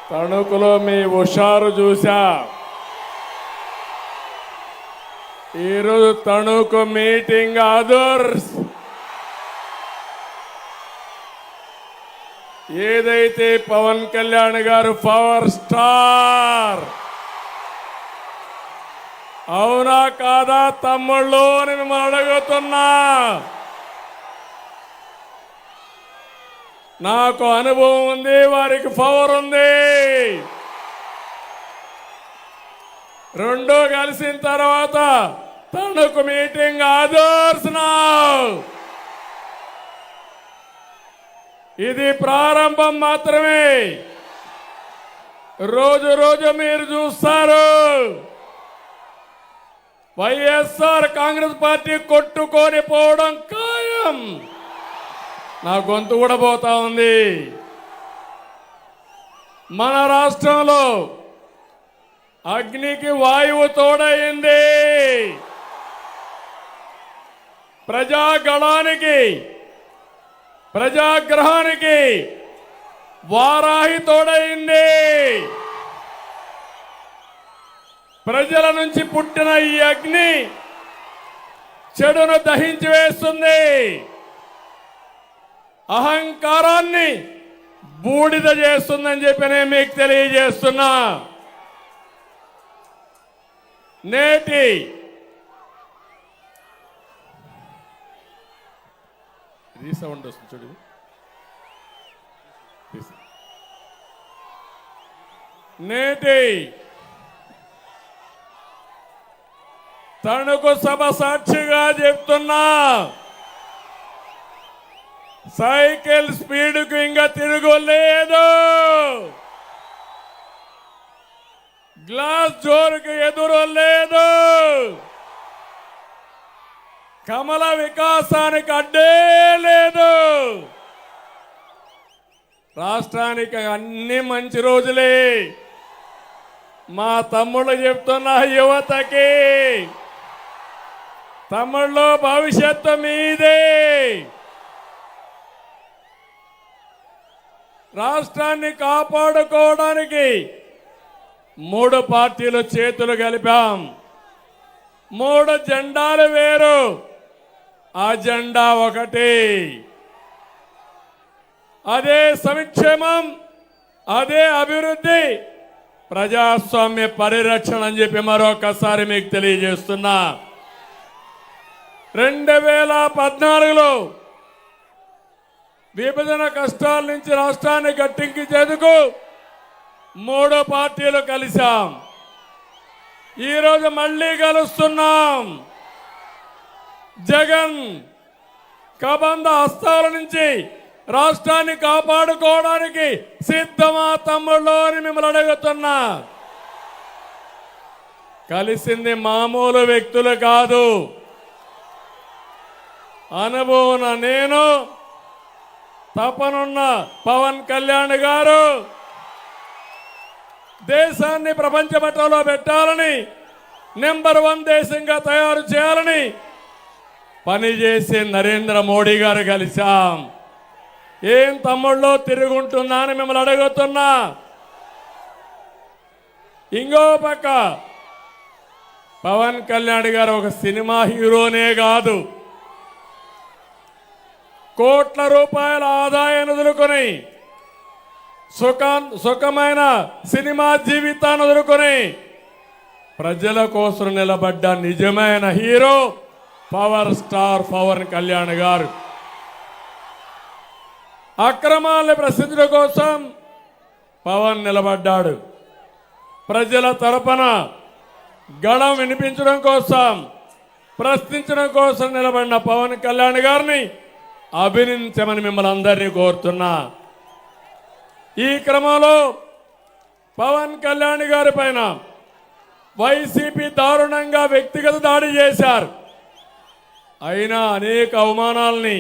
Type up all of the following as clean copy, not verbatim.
తణుకులో మీ హుషారు చూసా. ఈరోజు తణుకు మీటింగ్ అదర్స్ ఏదైతే పవన్ కళ్యాణ్ గారు పవర్ స్టార్, అవునా కాదా తమ్ముళ్ళు అని మిమ్మల్ని అడుగుతున్నా. నాకు అనుభవం ఉంది, వారికి పవర్ ఉంది. రెండో కలిసిన తర్వాత తణుకు మీటింగ్ అదర్స్ నౌ. ఇది ప్రారంభం మాత్రమే. రోజు రోజు మీరు చూస్తారు వైఎస్ఆర్ కాంగ్రెస్ పార్టీ కొట్టుకొని పోవడం ఖాయం. నా గొంతు కూడా పోతా ఉంది. మన రాష్ట్రంలో అగ్నికి వాయువు తోడైంది. ప్రజాగళానికి ప్రజాగ్రహానికి వారాహి తోడైంది. ప్రజల నుంచి పుట్టిన ఈ అగ్ని చెడును దహించి వేస్తుంది. అహంకారాన్ని బూడిద చేస్తుందని చెప్పి నేను మీకు తెలియజేస్తున్నా. నేటి రీసౌండ్ వస్తుంది చూడు. నేటి తణుకు సభ సాక్షిగా చెప్తున్నా, సైకిల్ స్పీడ్కు ఇంకా తిరుగులేదు. గ్లాస్ జోరుకి ఎదురు లేదు. కమల వికాసానికి అడ్డే లేదు. రాష్ట్రానికి అన్ని మంచి రోజులే. మా తమ్ముళ్ళు చెప్తున్న యువతకి, తమ్ముళ్ళు భవిష్యత్తు మీదే. రాష్ట్రాన్ని కాపాడుకోవడానికి 3 పార్టీలు చేతులు కలిపాం. 3 జెండాలు వేరు, ఆ జెండా ఒకటి. అదే సంక్షేమం, అదే అభివృద్ధి, ప్రజాస్వామ్య పరిరక్షణ అని చెప్పి మరొకసారి మీకు తెలియజేస్తున్నా. 2014లో విభజన కష్టాల నుంచి రాష్ట్రాన్ని గట్టెక్కించేందుకు 3 పార్టీలు కలిశాం. ఈరోజు మళ్ళీ కలుస్తున్నాం. జగన్ కబంధ హస్తాల నుంచి రాష్ట్రాన్ని కాపాడుకోవడానికి సిద్ధమా తమ్ముళ్ళు అని మిమ్మల్ని అడుగుతున్నా. కలిసింది మామూలు వ్యక్తులు కాదు. అనుభవం నేను, తపనున్న పవన్ కళ్యాణ్ గారు, దేశాన్ని ప్రపంచ పటంలో పెట్టాలని, నెంబర్ 1 దేశంగా తయారు చేయాలని పనిచేసే నరేంద్ర మోడీ గారు కలిశాం. ఏం తమ్ముళ్ళు తిరుగుంటున్నా అని మిమ్మల్ని అడుగుతున్నా. ఇంకో పక్క పవన్ కళ్యాణ్ గారు ఒక సినిమా హీరోనే కాదు, కోట్ల రూపాయల ఆదాయాన్ని వదులుకొని సుఖమైన సినిమా జీవితాన్ని వదులుకొని ప్రజల కోసం నిలబడ్డ నిజమైన hero power star Pavan Kalyan garu. అక్రమాలను ప్రశ్నించడం కోసం పవన్ నిలబడ్డాడు. ప్రజల తరపున గళం వినిపించడం కోసం, ప్రశ్నించడం కోసం నిలబడిన పవన్ కళ్యాణ్ గారిని అభినందించమని మిమ్మల్ని అందరినీ కోరుతున్నా. ఈ క్రమంలో పవన్ కళ్యాణ్ గారి పైన వైసీపీ దారుణంగా వ్యక్తిగత దాడి చేశారు. అయినా అనేక అవమానాల్ని,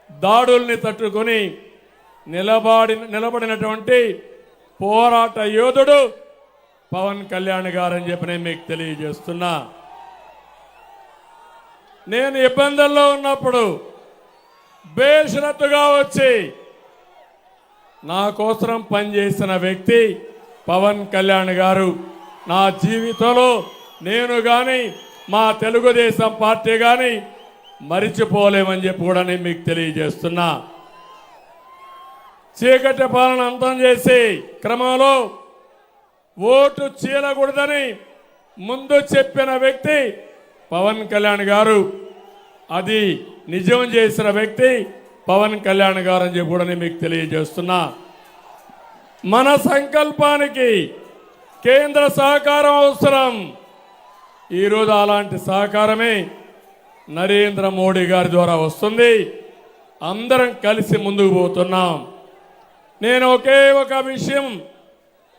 దాడుల్ని తట్టుకొని నిలబడినటువంటి పోరాట యోధుడు పవన్ కళ్యాణ్ గారని చెప్పి నేను మీకు తెలియజేస్తున్నా. నేను ఇబ్బందుల్లో ఉన్నప్పుడు బేషరతుగా వచ్చి నా కోసం పనిచేసిన వ్యక్తి పవన్ కళ్యాణ్ గారు. నా జీవితంలో నేను కానీ మా తెలుగుదేశం పార్టీ కానీ మరిచిపోలేమని చెప్పి కూడా నేను మీకు తెలియజేస్తున్నా. చీకటి పాలన అంతం చేసే క్రమంలో ఓటు చీలకూడదని ముందు చెప్పిన వ్యక్తి పవన్ కళ్యాణ్ గారు. అది నిజం చేసిన వ్యక్తి పవన్ కళ్యాణ్ గారు అని చెప్పి కూడా నేను మీకు తెలియజేస్తున్నా. మన సంకల్పానికి కేంద్ర సహకారం అవసరం. ఈరోజు అలాంటి సహకారమే నరేంద్ర మోడీ గారి ద్వారా వస్తుంది. అందరం కలిసి ముందుకు పోతున్నాం. నేను ఒకే ఒక విషయం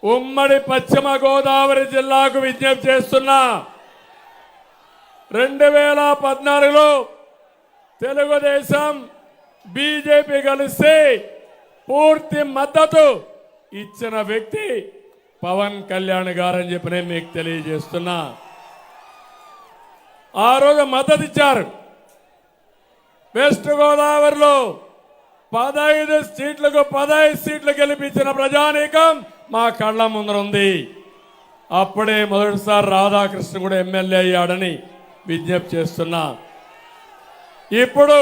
ఉమ్మడి పశ్చిమ గోదావరి జిల్లాకు విజ్ఞప్తి చేస్తున్నా. 2014లో తెలుగుదేశం బీజేపీ కలిసి పూర్తి మద్దతు ఇచ్చిన వ్యక్తి పవన్ కళ్యాణ్ గారని చెప్పి నేను మీకు తెలియజేస్తున్నా. ఆ రోజు మద్దతు ఇచ్చారు. వెస్ట్ గోదావరిలో 15 సీట్లకు 15 సీట్లు గెలిపించిన ప్రజానీకం మా కళ్ళ ముందర ఉంది. అప్పుడే మొదటిసారి రాధాకృష్ణ కూడా ఎమ్మెల్యే అయ్యాడని విజ్ఞప్తి చేస్తున్నా. ఇప్పుడు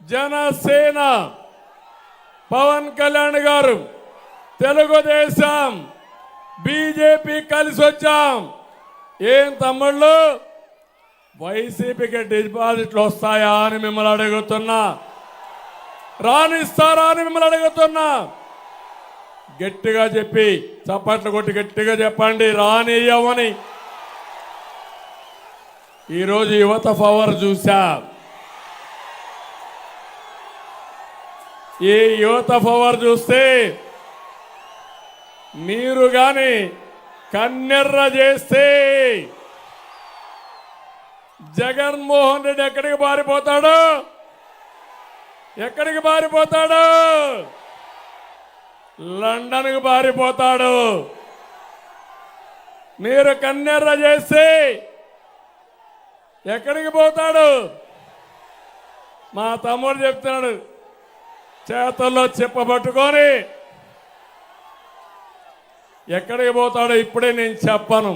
జనసేన పవన్ కళ్యాణ్ గారు, తెలుగుదేశం, బీజేపీ కలిసి వచ్చాం. ఏం తమ్ముళ్ళు, వైసీపీకి డిపాజిట్లు వస్తాయా అని మిమ్మల్ని అడుగుతున్నా. రానిస్తారా అని మిమ్మల్ని అడుగుతున్నా. గట్టిగా చెప్పి చప్పట్లు కొట్టి గట్టిగా చెప్పండి, రానియ్యమని. ఈరోజు యువత పవర్ చూసా. ఈ యువత పవర్ చూస్తే మీరు గాని కన్నెర్ర చేస్తే జగన్మోహన్ రెడ్డి ఎక్కడికి పారిపోతాడు? ఎక్కడికి పారిపోతాడు? లండన్కి పారిపోతాడు. మీరు కన్నెర్ర చేసి ఎక్కడికి పోతాడు? మా తమ్ముడు చెప్తున్నాడు, చేతుల్లో చెప్పబట్టుకొని ఎక్కడికి పోతాడో ఇప్పుడే నేను చెప్పను.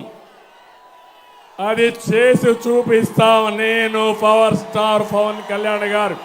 అది చేసి చూపిస్తాం. నేను పవర్ స్టార్ పవన్ కళ్యాణ్ గారు